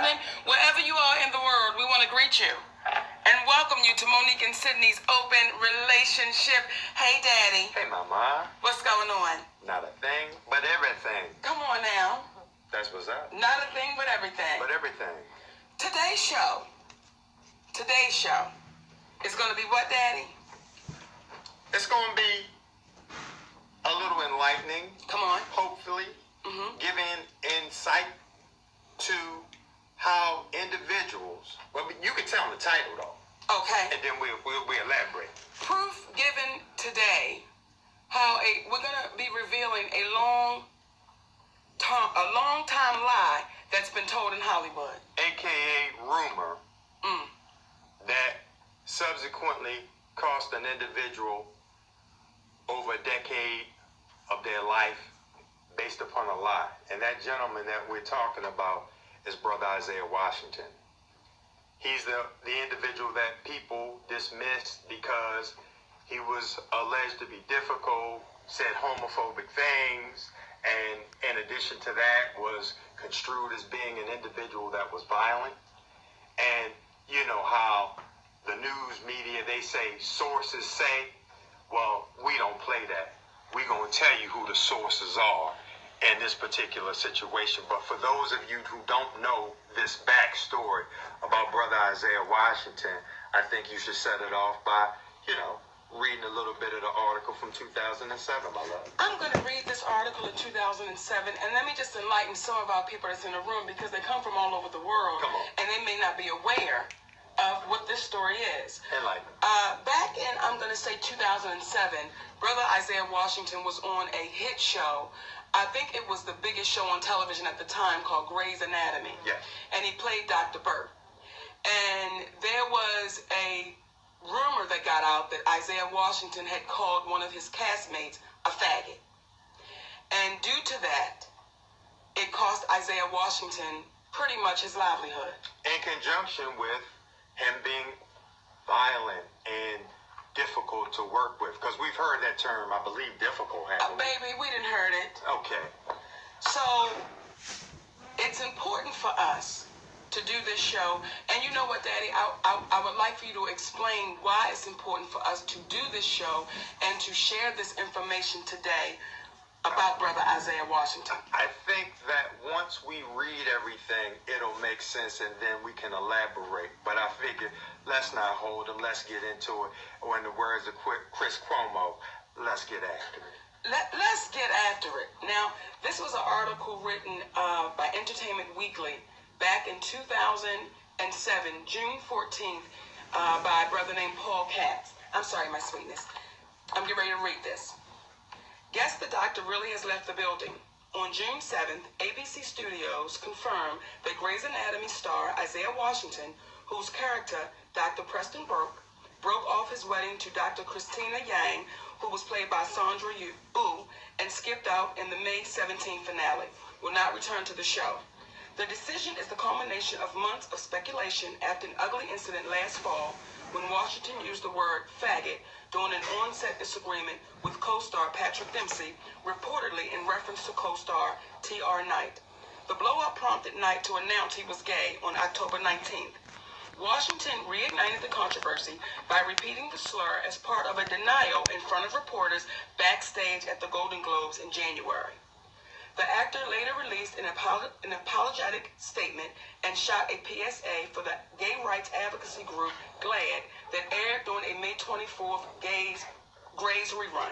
evening. Wherever you are in the world, we want to greet you and welcome you to Monique and Sydney's Open Relationship. Hey, Daddy. Hey, Mama. What's going on? Not a thing, but everything. Come on now. That's what's up. Not a thing, but everything. But everything. Today's show is going to be what, Daddy? It's going to be a little enlightening. Come on. Hopefully. Giving insight to how individuals, well, you can tell the title though. Okay. And then we'll elaborate. Proof given today how we're going to be revealing a long time lie that's been told in Hollywood. AKA rumor that subsequently cost an individual over a decade of their life based upon a lie. And that gentleman that we're talking about is Brother Isaiah Washington. He's the individual that people dismissed because he was alleged to be difficult, said homophobic things, and in addition to that was construed as being an individual that was violent. And you know how the news media, they say sources say, well, we don't play that. We're going to tell you who the sources are in this particular situation. But for those of you who don't know this backstory about Brother Isaiah Washington, I think you should set it off by, reading a little bit of the article from 2007, my love. I'm going to read this article in 2007, and let me just enlighten some of our people that's in the room because they come from all over the world, and they may not be aware of what this story is. Enlighten. Back in, I'm going to say 2007, Brother Isaiah Washington was on a hit show. I think it was the biggest show on television at the time called Grey's Anatomy. Yes. And he played Dr. Burt. And there was a rumor that got out that Isaiah Washington had called one of his castmates a faggot. And due to that, it cost Isaiah Washington pretty much his livelihood. In conjunction with him being violent and difficult to work with, because we've heard that term, I believe, difficult, haven't we? Baby, we didn't heard it. Okay. So it's important for us to do this show. And you know what, Daddy? I would like for you to explain why it's important for us to do this show and to share this information today about Brother Isaiah Washington. I think that once we read everything, it'll make sense, and then we can elaborate. But I figure, let's not hold them. Let's get into it. Or in the words of Chris Cuomo, let's get after it. Let's get after it. Now, this was an article written by Entertainment Weekly back in 2007, June 14th, by a brother named Paul Katz. I'm sorry, my sweetness. I'm getting ready to read this. Guess the doctor really has left the building. On June 7th, ABC Studios confirmed that Grey's Anatomy star Isaiah Washington, whose character, Dr. Preston Burke, broke off his wedding to Dr. Christina Yang, who was played by Sandra Oh, and skipped out in the May 17th finale, will not return to the show. The decision is the culmination of months of speculation after an ugly incident last fall when Washington used the word faggot during an on-set disagreement with co-star Patrick Dempsey, reportedly in reference to co-star T.R. Knight. The blow-up prompted Knight to announce he was gay on October 19th. Washington reignited the controversy by repeating the slur as part of a denial in front of reporters backstage at the Golden Globes in January. The actor later released an apologetic statement and shot a PSA for the gay rights advocacy group GLAAD that aired during a May 24th Grey's rerun.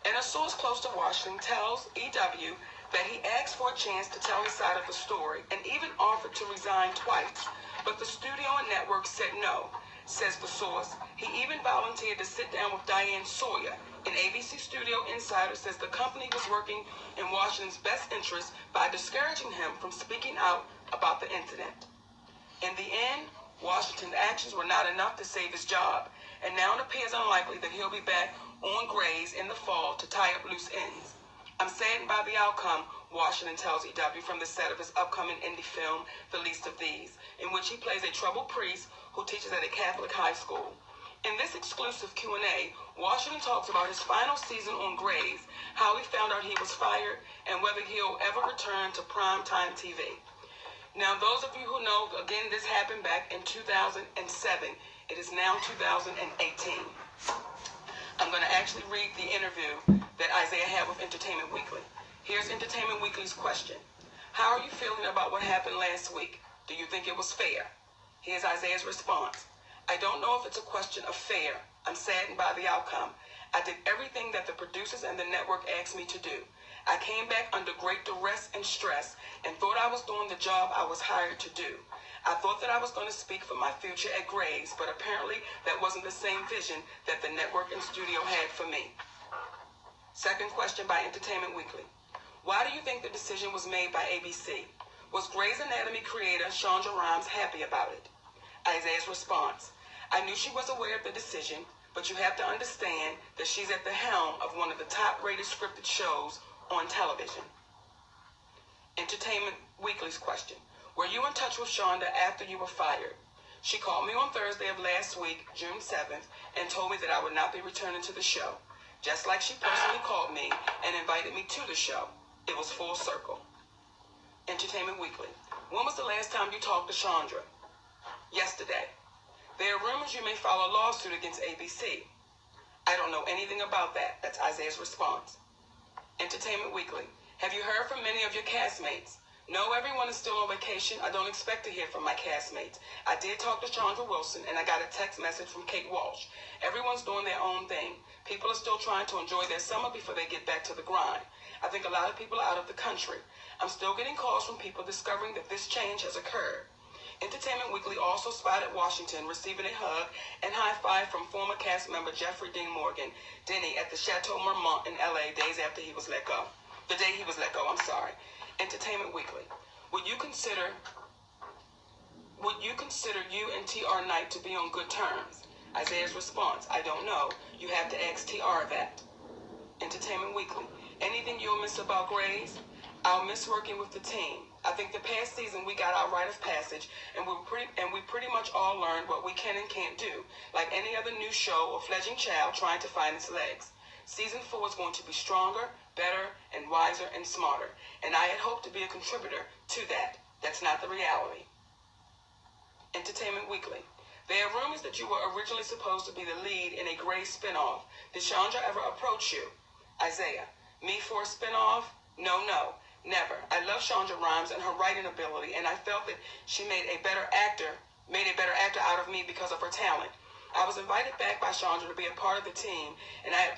And a source close to Washington tells EW that he asked for a chance to tell his side of the story and even offered to resign twice, but the studio and network said no, says the source. He even volunteered to sit down with Diane Sawyer. An ABC studio insider says the company was working in Washington's best interest by discouraging him from speaking out about the incident. In the end, Washington's actions were not enough to save his job, and now it appears unlikely that he'll be back on Grey's in the fall to tie up loose ends. I'm saddened by the outcome, Washington tells EW from the set of his upcoming indie film, The Least of These, in which he plays a troubled priest who teaches at a Catholic high school. In this exclusive Q&A, Washington talks about his final season on Grey's, how he found out he was fired, and whether he'll ever return to primetime TV. Now, those of you who know, again, this happened back in 2007. It is now 2018. I'm going to actually read the interview that Isaiah had with Entertainment Weekly. Here's Entertainment Weekly's question. How are you feeling about what happened last week? Do you think it was fair? Here's Isaiah's response. I don't know if it's a question of fair. I'm saddened by the outcome. I did everything that the producers and the network asked me to do. I came back under great duress and stress and thought I was doing the job I was hired to do. I thought that I was going to speak for my future at Gray's, but apparently that wasn't the same vision that the network and studio had for me. Second question by Entertainment Weekly. Why do you think the decision was made by ABC? Was Grey's Anatomy creator Shonda Rhimes happy about it? Isaiah's response. I knew she was aware of the decision, but you have to understand that she's at the helm of one of the top-rated scripted shows on television. Entertainment Weekly's question. Were you in touch with Shonda after you were fired? She called me on Thursday of last week, June 7th, and told me that I would not be returning to the show. Just like she personally called me and invited me to the show. It was full circle. Entertainment Weekly. When was the last time you talked to Chandra? Yesterday. There are rumors you may file a lawsuit against ABC. I don't know anything about that. That's Isaiah's response. Entertainment Weekly. Have you heard from many of your castmates? No, everyone is still on vacation. I don't expect to hear from my castmates. I did talk to Chandra Wilson, and I got a text message from Kate Walsh. Everyone's doing their own thing. People are still trying to enjoy their summer before they get back to the grind. I think a lot of people are out of the country. I'm still getting calls from people discovering that this change has occurred. Entertainment Weekly also spotted Washington receiving a hug and high five from former cast member Jeffrey Dean Morgan, Denny, at the Chateau Marmont in LA days after he was let go. The day he was let go, I'm sorry. Entertainment Weekly. Would you consider you and T.R. Knight to be on good terms? Isaiah's response. I don't know. You have to ask T.R. that. Entertainment Weekly. Anything you'll miss about Grey's? I'll miss working with the team. I think the past season we got our rite of passage, and we pretty much all learned what we can and can't do, like any other new show or fledgling child trying to find its legs. Season 4 is going to be stronger, better, and wiser and smarter, and I had hoped to be a contributor to that. That's not the reality. Entertainment Weekly. There are rumors that you were originally supposed to be the lead in a Grey spinoff. Did Chandra ever approach you? Isaiah. Me for a spinoff? No, never. I love Shonda Rhimes and her writing ability, and I felt that she made a better actor out of me because of her talent. I was invited back by Chandra to be a part of the team, and I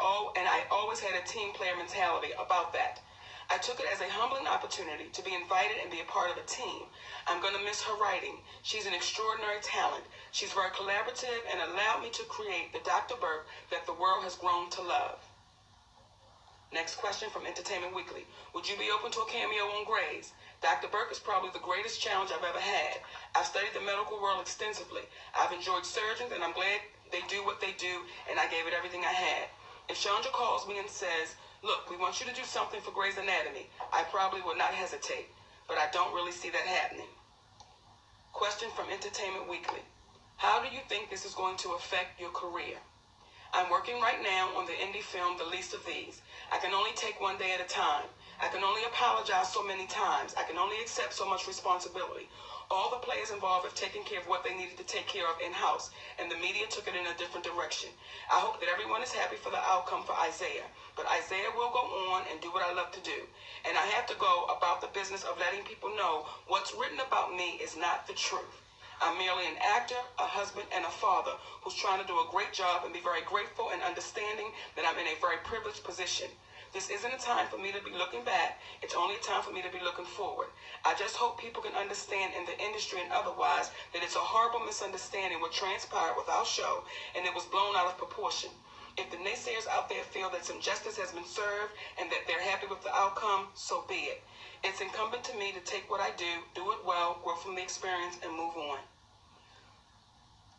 always had a team player mentality about that. I took it as a humbling opportunity to be invited and be a part of a team. I'm going to miss her writing. She's an extraordinary talent. She's very collaborative and allowed me to create the Dr. Burke that the world has grown to love. Next question from Entertainment Weekly. Would you be open to a cameo on Grey's? Dr. Burke is probably the greatest challenge I've ever had. I've studied the medical world extensively. I've enjoyed surgeons, and I'm glad they do what they do, and I gave it everything I had. If Chandra calls me and says, look, we want you to do something for Grey's Anatomy, I probably would not hesitate, but I don't really see that happening. Question from Entertainment Weekly. How do you think this is going to affect your career? I'm working right now on the indie film The Least of These. I can only take one day at a time. I can only apologize so many times. I can only accept so much responsibility. All the players involved have taken care of what they needed to take care of in-house, and the media took it in a different direction. I hope that everyone is happy for the outcome for Isaiah, but Isaiah will go on and do what I love to do. And I have to go about the business of letting people know what's written about me is not the truth. I'm merely an actor, a husband, and a father who's trying to do a great job and be very grateful and understanding that I'm in a very privileged position. This isn't a time for me to be looking back. It's only a time for me to be looking forward. I just hope people can understand in the industry and otherwise that it's a horrible misunderstanding what transpired with our show, and it was blown out of proportion. If the naysayers out there feel that some justice has been served and that they're happy with the outcome, so be it. It's incumbent to me to take what I do it well, grow from the experience, and move on.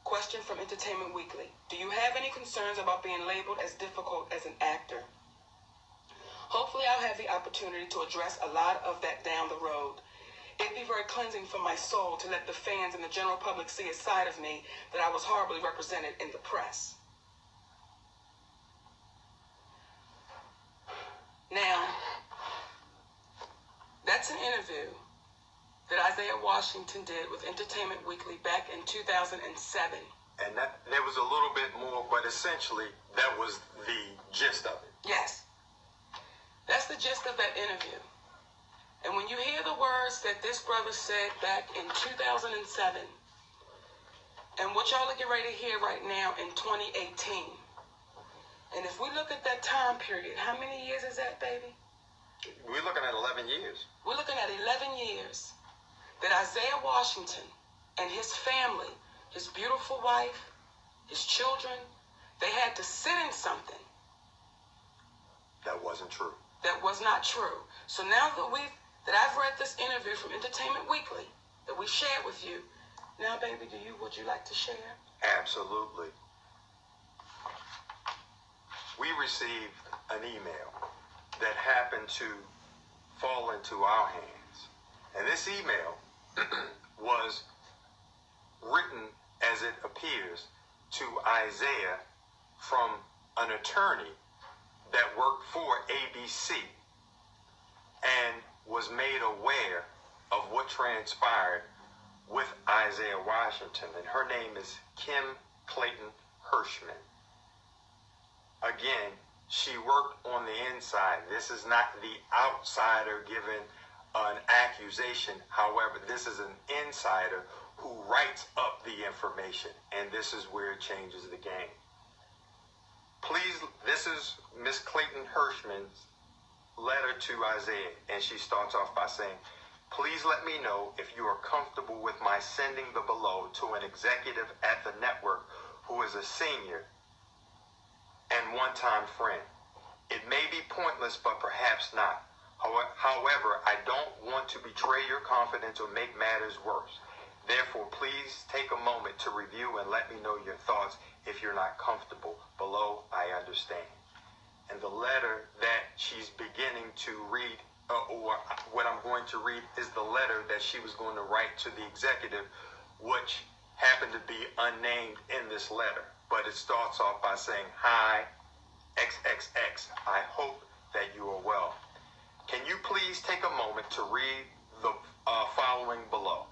Question from Entertainment Weekly. Do you have any concerns about being labeled as difficult as an actor? Hopefully I'll have the opportunity to address a lot of that down the road. It'd be very cleansing for my soul to let the fans and the general public see a side of me that I was horribly represented in the press. Now, that's an interview that Isaiah Isaiah Washington did with Entertainment Weekly back in 2007. And there was a little bit more, but essentially that was the gist of it. Yes. That's the gist of that interview. And when you hear the words that this brother said back in 2007, and what y'all are getting ready to hear right now in 2018, and if we look at that time period, how many years is that, baby? We're looking at 11 years. We're looking at 11 years that Isaiah Washington and his family, his beautiful wife, his children, they had to sit in something that wasn't true. That was not true. So now that I've read this interview from Entertainment Weekly that we shared with you, now, baby, would you like to share? Absolutely. We received an email that happened to fall into our hands. And this email was written, as it appears, to Isaiah from an attorney that worked for ABC and was made aware of what transpired with Isaiah Washington. And her name is Kim Clayton Hirschman. Again, she worked on the inside. This is not the outsider giving an accusation. However, this is an insider who writes up the information, and this is where it changes the game. Please, this is Miss Clayton Hirschman's letter to Isaiah, and she starts off by saying, "Please let me know if you are comfortable with my sending the below to an executive at the network who is a senior and one-time friend. It may be pointless, but perhaps not. However, I don't want to betray your confidence or make matters worse. Therefore, please take a moment to review and let me know your thoughts. If you're not comfortable below, I understand." And the letter that she's beginning to read, or what I'm going to read, is the letter that she was going to write to the executive, which happened to be unnamed in this letter. But it starts off by saying, "Hi, XXX. I hope that you are well. Can you please take a moment to read the following below?"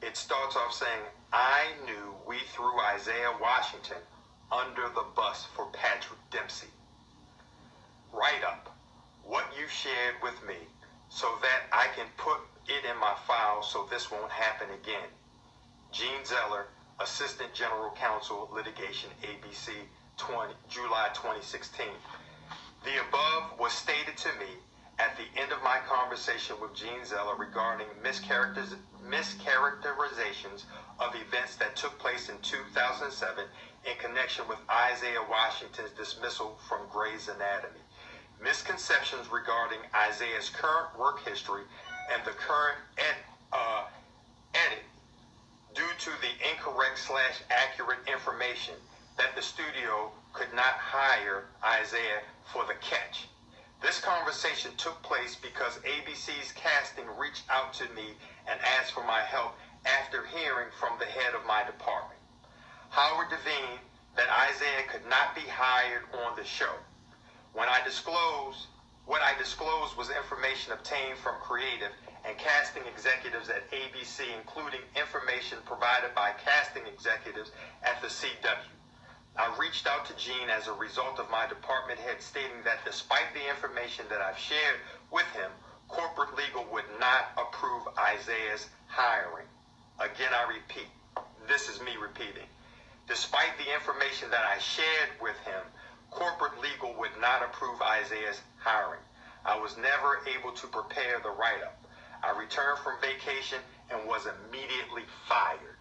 It starts off saying, "I knew we threw Isaiah Washington under the bus for Patrick Dempsey. Write up what you shared with me so that I can put it in my file so this won't happen again. Gene Zeller, Assistant General Counsel, Litigation, ABC, July 2016. The above was stated to me at the end of my conversation with Gene Zeller regarding mischaracterizations of events that took place in 2007 in connection with Isaiah Washington's dismissal from Grey's Anatomy. Misconceptions regarding Isaiah's current work history and the current edit due to the incorrect/accurate information that the studio could not hire Isaiah for the catch. This conversation took place because ABC's casting reached out to me and asked for my help after hearing from the head of my department, Howard Devine, that Isaiah could not be hired on the show. What I disclosed was information obtained from creative and casting executives at ABC, including information provided by casting executives at the CW. I reached out to Gene as a result of my department head stating that despite the information that I've shared with him, corporate legal would not approve Isaiah's hiring." Again, I repeat, this is me repeating. Despite the information that I shared with him, corporate legal would not approve Isaiah's hiring. I was never able to prepare the write-up. I returned from vacation and was immediately fired.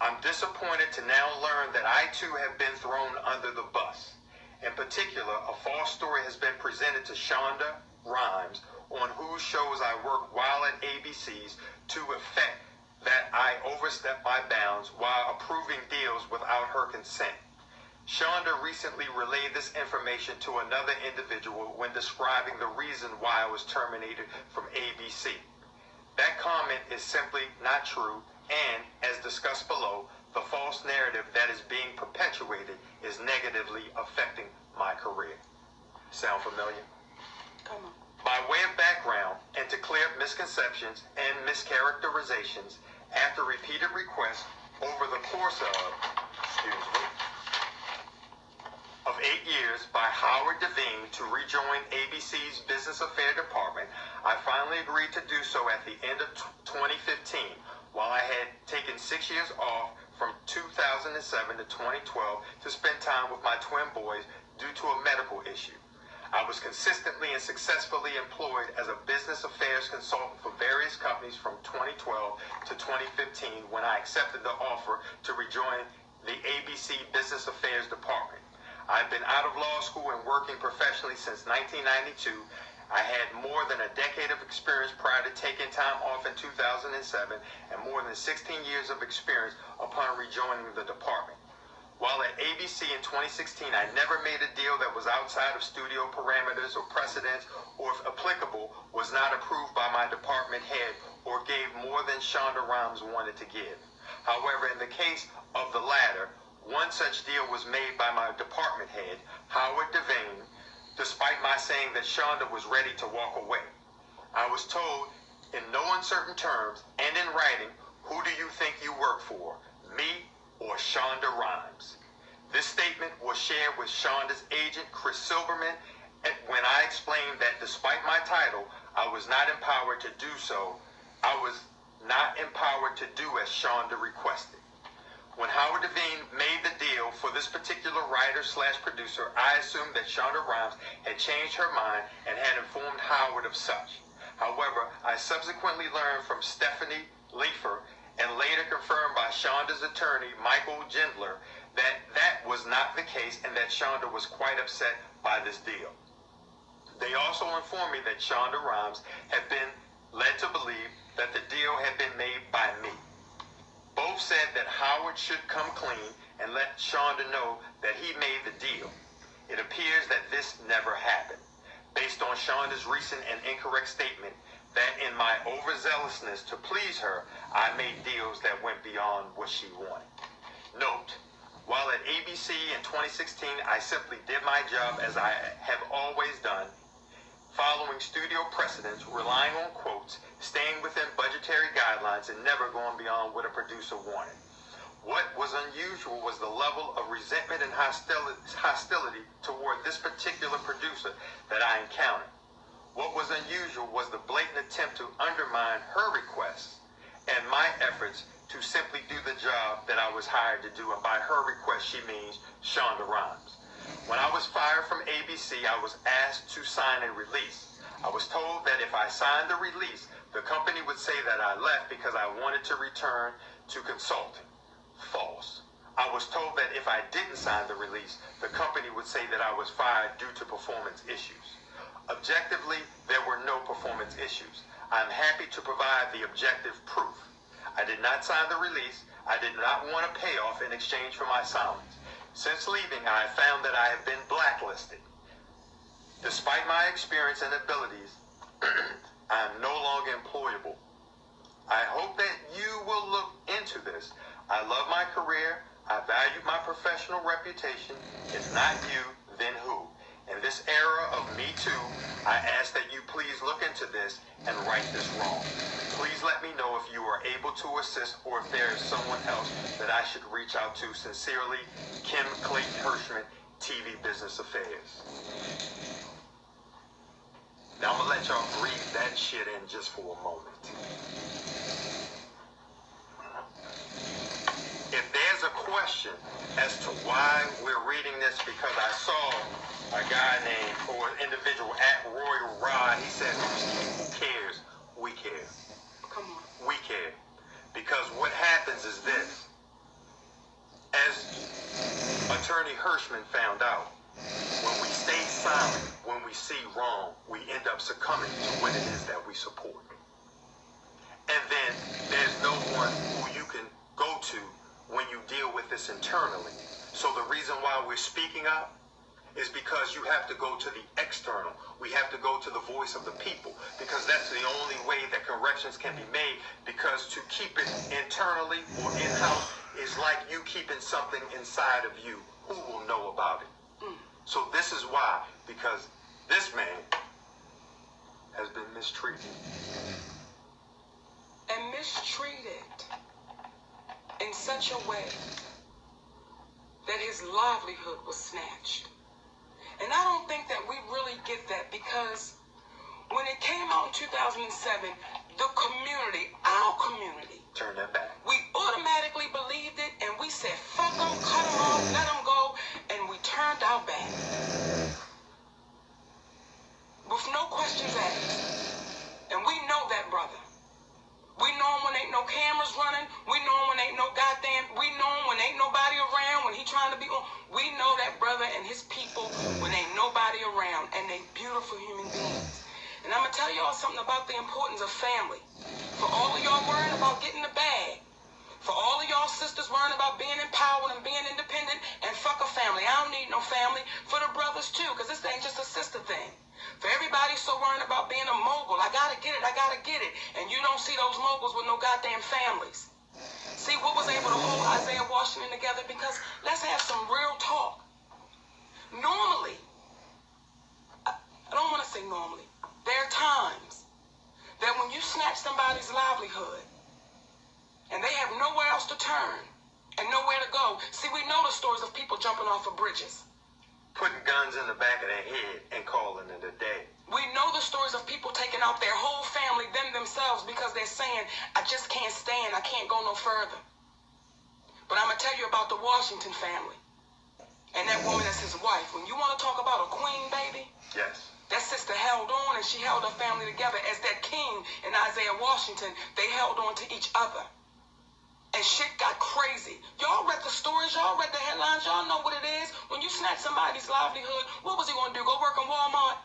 I'm disappointed to now learn that I too have been thrown under the bus. In particular, a false story has been presented to Shonda Rhimes on whose shows I worked while at ABC's to effect that I overstepped my bounds while approving deals without her consent. Shonda recently relayed this information to another individual when describing the reason why I was terminated from ABC. That comment is simply not true, and, as discussed below, the false narrative that is being perpetuated is negatively affecting my career. Sound familiar? Come on. By way of background, and to clear up misconceptions and mischaracterizations after repeated requests over the course of 8 years by Howard Devine to rejoin ABC's Business Affairs Department. I finally agreed to do so at the end of 2015, while I had taken 6 years off from 2007 to 2012 to spend time with my twin boys due to a medical issue. I was consistently and successfully employed as a business affairs consultant for various companies from 2012 to 2015 when I accepted the offer to rejoin the ABC Business Affairs Department. I've been out of law school and working professionally since 1992. I had more than a decade of experience prior to taking time off in 2007 and more than 16 years of experience upon rejoining the department. While at ABC in 2016, I never made a deal that was outside of studio parameters or precedents, or if applicable, was not approved by my department head or gave more than Shonda Rhimes wanted to give. However, in the case of the latter, one such deal was made by my department head, Howard Devine, despite my saying that Shonda was ready to walk away. I was told in no uncertain terms and in writing, "Who do you think you work for, me or Shonda Rhimes?" This statement was shared with Shonda's agent, Chris Silberman, when I explained that despite my title, I was not empowered to do so. I was not empowered to do as Shonda requested. When Howard Devine made the deal for this particular writer/producer, I assumed that Shonda Rhimes had changed her mind and had informed Howard of such. However, I subsequently learned from Stephanie Leifer and later confirmed by Shonda's attorney, Michael Gendler, that that was not the case and that Shonda was quite upset by this deal. They also informed me that Shonda Rhimes had been led to believe that the deal had been made by me. Both said that Howard should come clean and let Shonda know that he made the deal. It appears that this never happened, based on Shonda's recent and incorrect statement that in my overzealousness to please her, I made deals that went beyond what she wanted. Note, while at ABC in 2016, I simply did my job as I have always done, following studio precedents, relying on quotes, staying within budgetary guidelines, and never going beyond what a producer wanted. What was unusual was the level of resentment and hostility toward this particular producer that I encountered. What was unusual was the blatant attempt to undermine her requests and my efforts to simply do the job that I was hired to do. And by her request, she means Shonda Rhimes. When I was fired from ABC, I was asked to sign a release. I was told that if I signed the release, the company would say that I left because I wanted to return to consulting. False. I was told that if I didn't sign the release, the company would say that I was fired due to performance issues. Objectively, there were no performance issues. I'm happy to provide the objective proof. I did not sign the release. I did not want a payoff in exchange for my silence. Since leaving, I have found that I have been blacklisted. Despite my experience and abilities, I am no longer employable. I hope that you will look into this. I love my career. I value my professional reputation. If not you, then who? In this era of Me Too, I ask that you please look into this and right this wrong. Please let me know if you are able to assist or if there is someone else that I should reach out to. Sincerely, Kim Clayton Hirschman, TV Business Affairs. Now I'm going to let y'all breathe that shit in just for a moment. If there's a question as to why we're reading this, because I saw a guy named, or an individual at Royal Rod, he said, who cares? We care. Come on. We care. Because what happens is this. As Attorney Hirschman found out, when we stay silent, when we see wrong, we end up succumbing to what it is that we support. And then there's no one who you can go to when you deal with this internally. So the reason why we're speaking up is because you have to go to the external. We have to go to the voice of the people, because that's the only way that corrections can be made, because to keep it internally or in-house is like you keeping something inside of you. Who will know about it? So this is why, because this man has been mistreated. mistreated in such a way that his livelihood was snatched. And I don't think that we really get that, because when it came out in 2007, the community, our community, turned their back. We automatically believed it, and we said, fuck them, cut them off, let them go, and we turned our back. With no questions asked. And we know that brother. We know him when ain't no cameras running. We know him when ain't no goddamn, we know him when ain't nobody around, when he trying to be on. We know that brother and his people when ain't nobody around, and they beautiful human beings. And I'm going to tell y'all something about the importance of family. For all of y'all worrying about getting the bag, for all of y'all sisters worrying about being empowered and being independent, and fuck a family. I don't need no family. For the brothers too, because this ain't just a sister thing. For everybody so worried about being a mogul, I gotta get it, I gotta get it. And you don't see those moguls with no goddamn families. See what was able to hold Isaiah Washington together? Because let's have some real talk. Normally, I don't want to say normally, there are times that when you snatch somebody's livelihood and they have nowhere else to turn and nowhere to go. See, we know the stories of people jumping off of bridges, putting guns in the back of their head and calling it a day. We know the stories of people taking out their whole family, themselves, because they're saying, I just can't stand, I can't go no further. But I'm going to tell you about the Washington family and that woman that's his wife. When you want to talk about a queen, baby, yes, that sister held on, and she held her family together. As that king in Isaiah Washington, they held on to each other. And shit got crazy. Y'all read the stories, y'all read the headlines, y'all know what it is. When you snatch somebody's livelihood, what was he going to do? Go work in Walmart?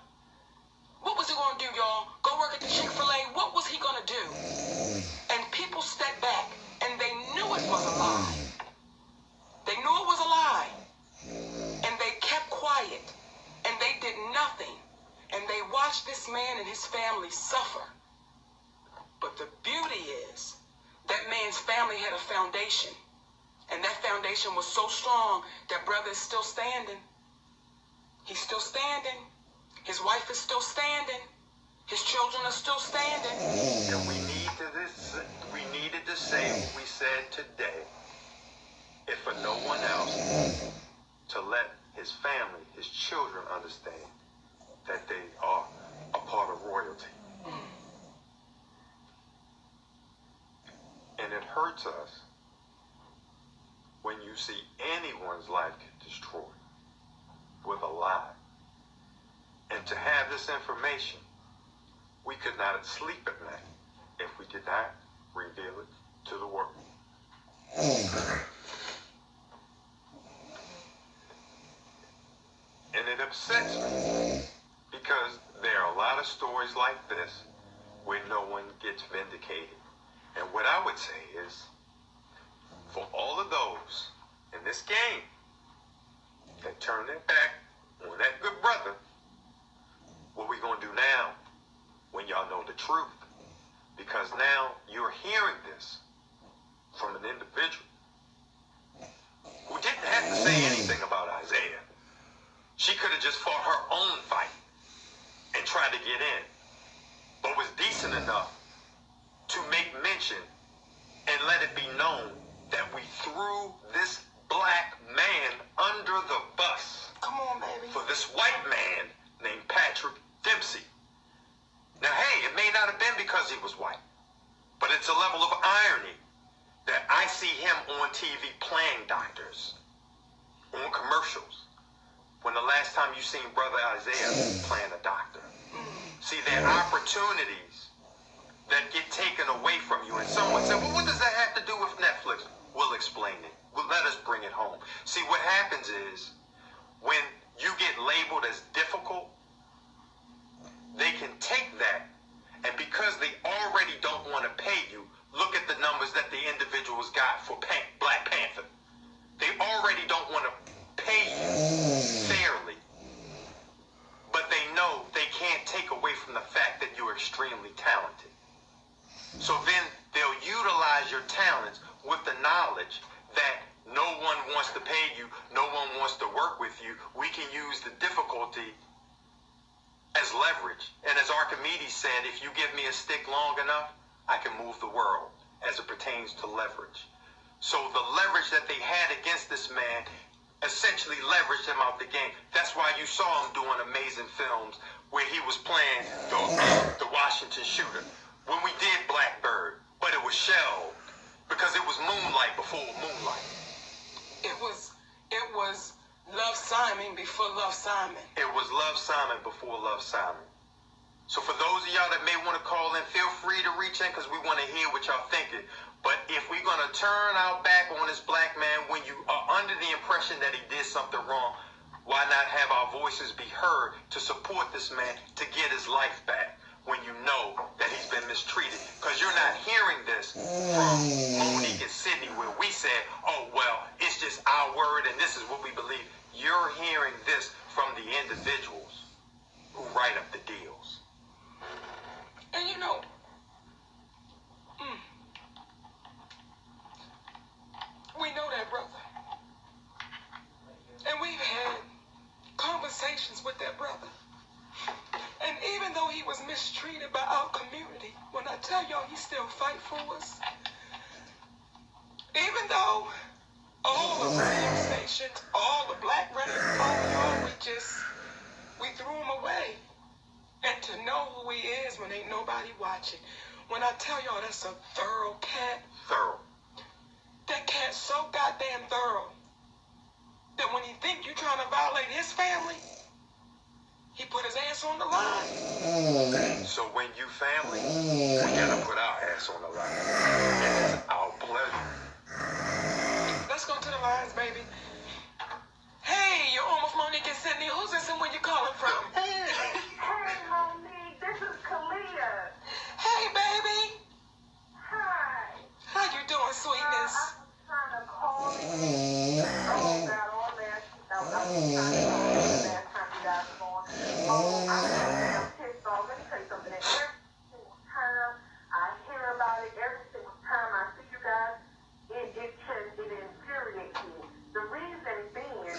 What was he going to do, y'all? Go work at the Chick-fil-A? What was he going to do? And people stepped back, and they knew it was a lie. They knew it was a lie. And they kept quiet, and they did nothing. And they watched this man and his family suffer. But the beauty is, that man's family had a foundation. And that foundation was so strong that brother is still standing. He's still standing. His wife is still standing. His children are still standing. And we needed to say what we said today, if for no one else, to let his family, his children understand that they are a part of royalty. And it hurts us when you see anyone's life get destroyed with a lie. And to have this information, we could not sleep at night if we did not reveal it to the world. And it upsets me because there are a lot of stories like this where no one gets vindicated. And what I would say is, for all of those in this game that turn their back on that good brother, what we going to do now when y'all know the truth? Because now you're hearing this from an individual who didn't have to say anything about Isaiah. She could have just fought her own fight and tried to get in, but was decent enough to make mention and let it be known that we threw this black man under the bus. Come on, baby. For this white man named Patrick Dempsey. Now, hey, it may not have been because he was white, but it's a level of irony that I see him on TV playing doctors, on commercials, when the last time you seen Brother Isaiah playing a doctor. See, there are opportunities that get taken away from you. And someone said, well, what does that have to do with Netflix? We'll explain it. Well, let us bring it home. See, what happens is when you get labeled as difficult, they can take that, and because they already don't want to pay you, look at the numbers that the individuals got for Black Panther. They already don't want to pay you fairly, but they know they can't take away from the fact that you're extremely talented. So then they'll utilize your talents with the knowledge that no one wants to pay you, no one wants to work with you. We can use the difficulty as leverage. And as Archimedes said, if you give me a stick long enough, I can move the world. as it pertains to leverage. So the leverage that they had against this man essentially leveraged him out the game. That's why you saw him doing amazing films where he was playing the Washington shooter. When we did Blackbird, but it was shelved because it was Moonlight before Moonlight. It was Love Simon before Love Simon. It was Love Simon before Love Simon. So for those of y'all that may want to call in, feel free to reach in because we want to hear what y'all thinking. But if we're going to turn our back on this black man when you are under the impression that he did something wrong, why not have our voices be heard to support this man to get his life back when you know that he's been mistreated? Because you're not hearing this from Monique and Sydney where we said, oh, well, it's just our word and this is what we believe. You're hearing this from the individuals who write up the deals. And you know, we know that brother. And we've had conversations with that brother. And even though he was mistreated by our community, when I tell y'all he still fight for us, even though all the radio stations, all the black radio, y'all, we threw him away. And to know who he is when ain't nobody watching. When I tell y'all that's a thorough cat. Thorough. That cat's so goddamn thorough that when he think you trying to violate his family, he put his ass on the line. So when you family, we gotta put our ass on the line. And it's our pleasure. Let's go to the lines, baby. Hey, you're almost Monique and Sydney. Who's this and where you calling from? Hey, Monique, this is Kalia. Hey, baby. Hi. How you doing, sweetness? I was trying to call you. Oh, God, all that. I was trying to call you last time you guys were on. Oh, I'm pissed off. Let me tell you something. Every single time I hear about it, every single time I see you guys, it infuriates me. The reason being,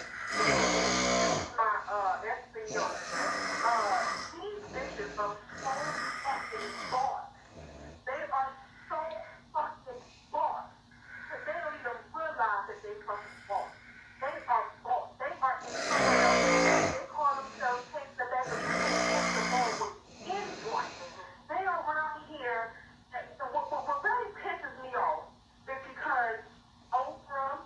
my SBO, these bitches are so fucking bought. They are so fucking bought. They don't even realize that they fucking bought. They are bought. They are in somewhere else. They call themselves taking the back of the ball with anyone. They are around here. What really pisses me off is because Oprah,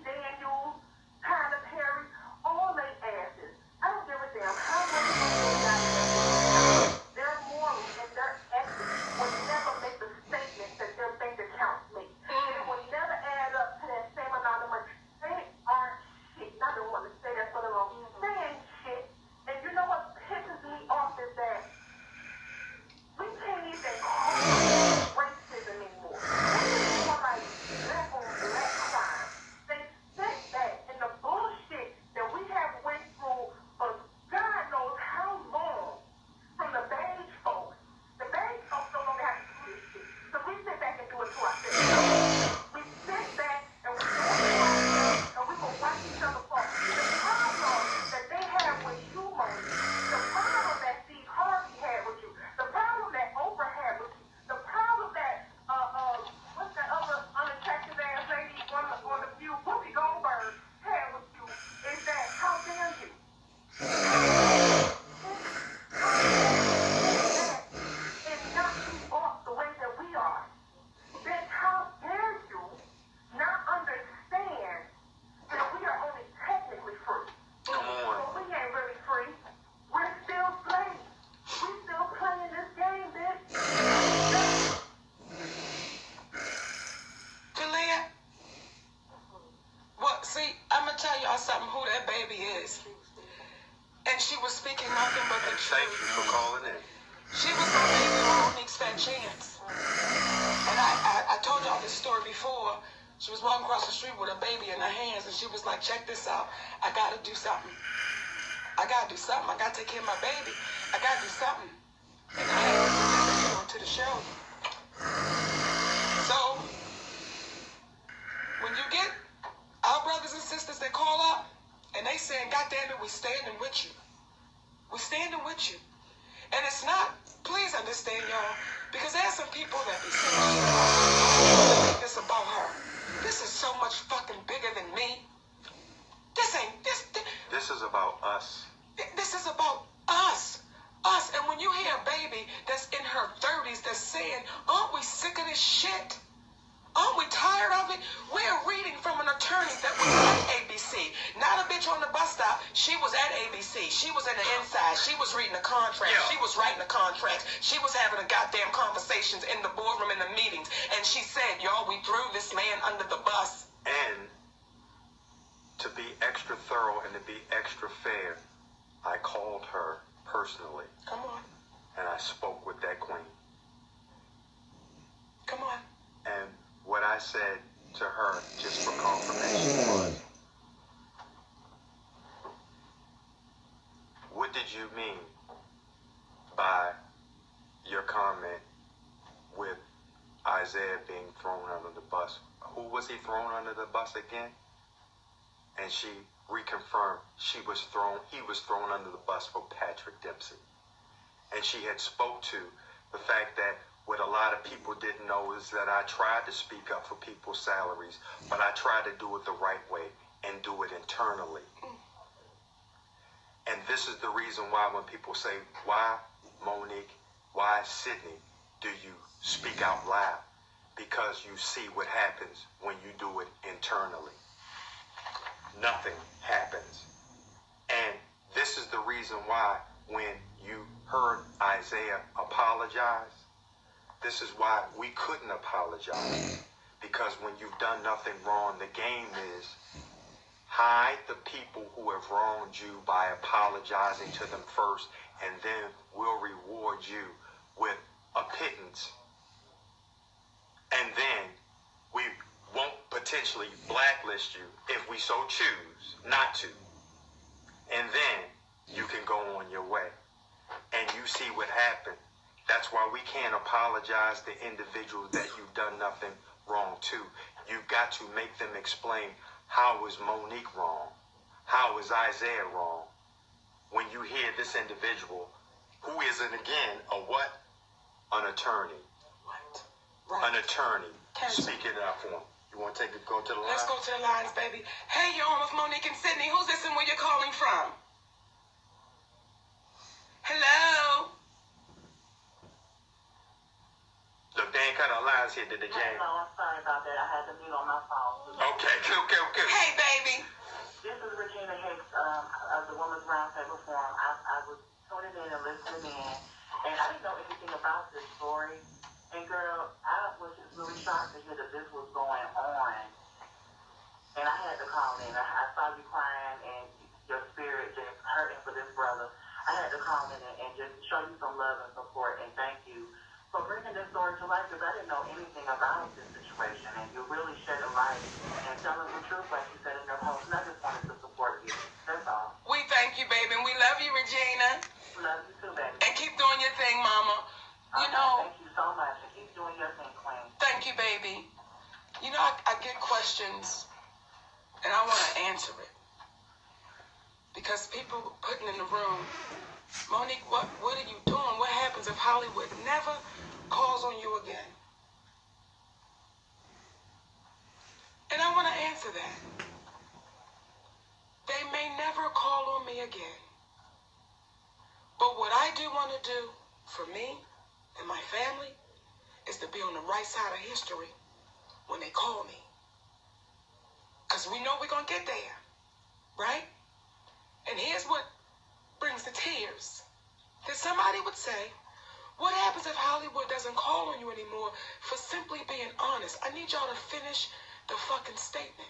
Daniels, Tyler Perry, all they asses. I don't give a damn how much money they got in their morals and their ethics would never make the statement that their bank accounts make. It would never add up to that same amount of money. They aren't shit. I don't want to say that for the long. They ain't shit. And you know what pisses me off is that we can't even call it racism anymore. It's more like black on black crime. They sit back in the bullshit that we have went through for God knows how long from the beige folks. The beige folks no longer have to do this shit. So we sit back and do it to ourselves. We sit back and we do it to ourselves and we will watch each other fall. The problem that they have with you, Monique, the problem that Steve Harvey had with you, the problem that Oprah had with you, the problem that what's that other unattractive ass lady on the View, Whoopi Goldberg had with you is that how dare you? And not be bought the way that we are. Then how dare you not understand that we are only technically free? Come on. But we ain't really free. We're still slaves. We still playing this game, bitch. Kalia? Well, see, I'm going to tell y'all something who that baby is. And she was speaking nothing but the Thank you truth. for calling in. She was my baby Monique's fat chance. And I told y'all this story before. She was walking across the street with a baby in her hands, and she was like, check this out. I got to do something. I got to do something. I got to take care of my baby. I got to do something. And I had to deliver her to the show. So, when you get our brothers and sisters that call up, and they saying, God damn it, we standing with you. We standing with you. And it's not, please understand, y'all, because there's some people that be saying shit. so much fucking bigger than me. This is about us. This is about us. Us. And when you hear a baby that's in her 30s that's saying, aren't we sick of this shit? Aren't we tired of it? We're reading from an attorney that was at ABC. Not a bitch on the bus stop. She was at ABC. She was in the inside. She was reading the contract. Yeah. She was writing the contracts. She was having the goddamn conversations in the boardroom, in the meetings. And she said, y'all, we threw this man under the bus. And to be extra thorough and to be extra fair, I called her personally. Come on. And I spoke with that queen. Come on. And what I said to her, just for confirmation, what did you mean by your comment with Isaiah being thrown under the bus? Who was he thrown under the bus again? And she reconfirmed he was thrown under the bus for Patrick Dempsey. And she had spoke to the fact that what a lot of people didn't know is that I tried to speak up for people's salaries, but I tried to do it the right way and do it internally. And this is the reason why when people say, why Monique, why Sydney, do you speak out loud? Because you see what happens when you do it internally. Nothing happens. And this is the reason why when you heard Isaiah apologize, this is why we couldn't apologize. Because when you've done nothing wrong, the game is hide the people who have wronged you by apologizing to them first, and then we'll reward you with a pittance. And then we won't potentially blacklist you if we so choose not to. And then you can go on your way. And you see what happened. That's why we can't apologize to individuals that you've done nothing wrong to. You've got to make them explain, how is Monique wrong? How is Isaiah wrong? When you hear this individual, who isn't again a what? An attorney. What? Right. An attorney. Speaking it out for him. You want to go to the line? Let's go to the lines, baby. Hey, you're on with Monique and Sydney. Who's this and where you're calling from? Hello? Look, they ain't cut our lines here, did they, Jane? No, I'm sorry about that. I had to mute on my phone. Okay. Hey, baby. This is Regina Hicks of the Women's Roundtable Forum. I was tuning in and listening in, and I didn't know anything about this story. And girl, I was just really shocked to hear that this was going on. And I had to call in. I saw you crying and your spirit just hurting for this brother. I had to call in and just show you some love and support, and thank you for bringing this story to life, because I didn't know anything about this situation, and you really shed a light and telling the truth, like you said in your post, and I just wanted to support you. That's all. We thank you, baby, and we love you, Regina. Love you too, baby. And keep doing your thing, mama. You know, thank you so much, and keep doing your thing, Queen. thank you, baby. You know, I get questions, and I want to answer it. Because people putting in the room, Monique, what are you doing? What happens if Hollywood never calls on you again? And I want to answer that. They may never call on me again. But what I do want to do for me and my family is to be on the right side of history when they call me. Because we know we're going to get there, right? And here's what brings the tears. That somebody would say, what happens if Hollywood doesn't call on you anymore for simply being honest? I need y'all to finish the fucking statement.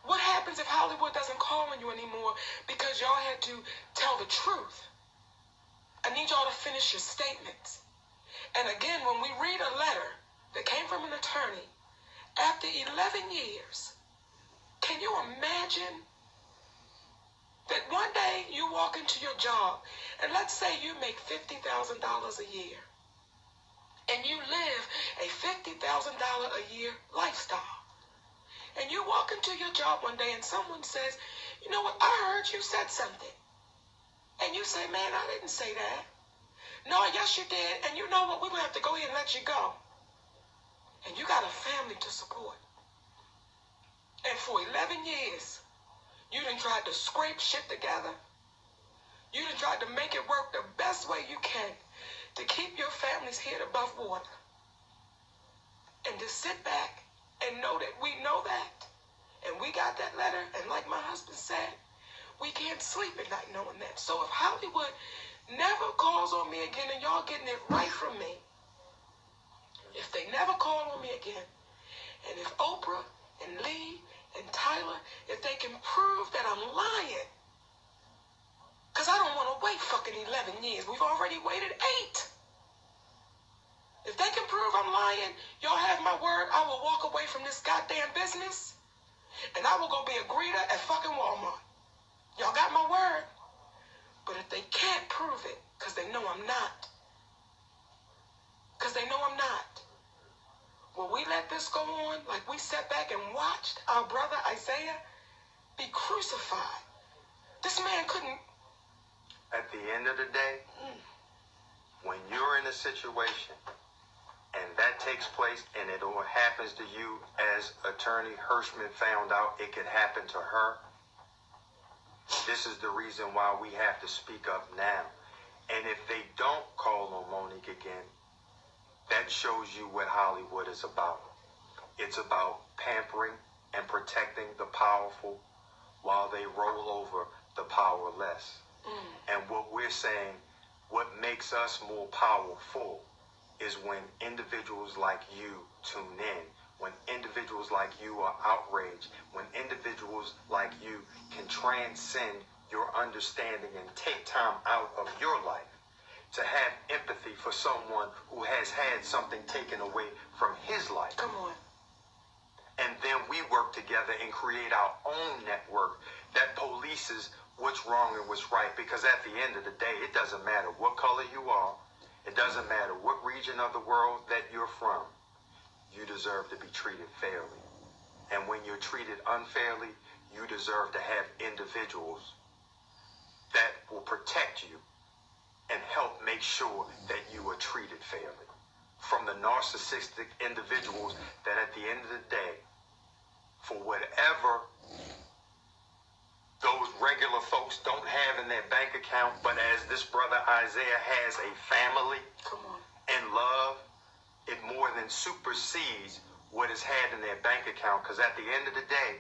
What happens if Hollywood doesn't call on you anymore because y'all had to tell the truth? I need y'all to finish your statements. And again, when we read a letter that came from an attorney after 11 years, can you imagine that one day you walk into your job, and let's say you make $50,000 a year, and you live a $50,000 a year lifestyle. And you walk into your job one day and someone says, you know what, I heard you said something. And you say, man, I didn't say that. No, yes, you did. And you know what, we're going to have to go ahead and let you go. And you got a family to support. And for 11 years, you done tried to scrape shit together. You done tried to make it work the best way you can to keep your family's head above water. And to sit back and know that we know that. And we got that letter. And like my husband said, we can't sleep at night knowing that. So if Hollywood never calls on me again, and y'all getting it right from me, if they never call on me again, and if Oprah and Lee and Tyler, if they can prove that I'm lying, because I don't want to wait fucking 11 years. We've already waited 8. If they can prove I'm lying, y'all have my word, I will walk away from this goddamn business, and I will go be a greeter at fucking Walmart. Y'all got my word. But if they can't prove it, because they know I'm not, will we let this go on like we sat back and watched our brother Isaiah be crucified? This man couldn't. At the end of the day, when you're in a situation and that takes place and it all happens to you, as Attorney Hirschman found out it could happen to her, this is the reason why we have to speak up now. And if they don't call on Monique again, that shows you what Hollywood is about. It's about pampering and protecting the powerful while they roll over the powerless. And what we're saying, what makes us more powerful is when individuals like you tune in, when individuals like you are outraged, when individuals like you can transcend your understanding and take time out of your life to have empathy for someone who has had something taken away from his life. Come on. And then we work together and create our own network that polices what's wrong and what's right. Because at the end of the day, it doesn't matter what color you are. It doesn't matter what region of the world that you're from. You deserve to be treated fairly. And when you're treated unfairly, you deserve to have individuals that will protect you and help make sure that you are treated fairly. From the narcissistic individuals that at the end of the day, for whatever those regular folks don't have in their bank account, but as this brother Isaiah has a family and love, it more than supersedes what is had in their bank account. Because at the end of the day,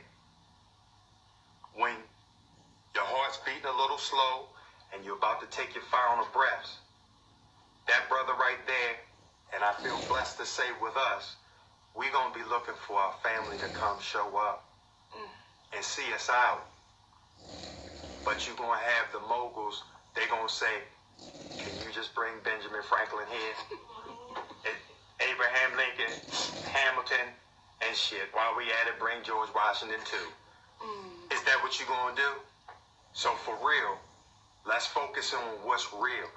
when your heart's beating a little slow and you're about to take your final breaths, that brother right there, and I feel blessed to say with us, we're going to be looking for our family to come show up and see us out. But you're going to have the moguls, they're going to say, can you just bring Benjamin Franklin here? Abraham Lincoln, Hamilton, and shit. While we at it, bring George Washington too. Is that what you're going to do? So for real, let's focus on what's real.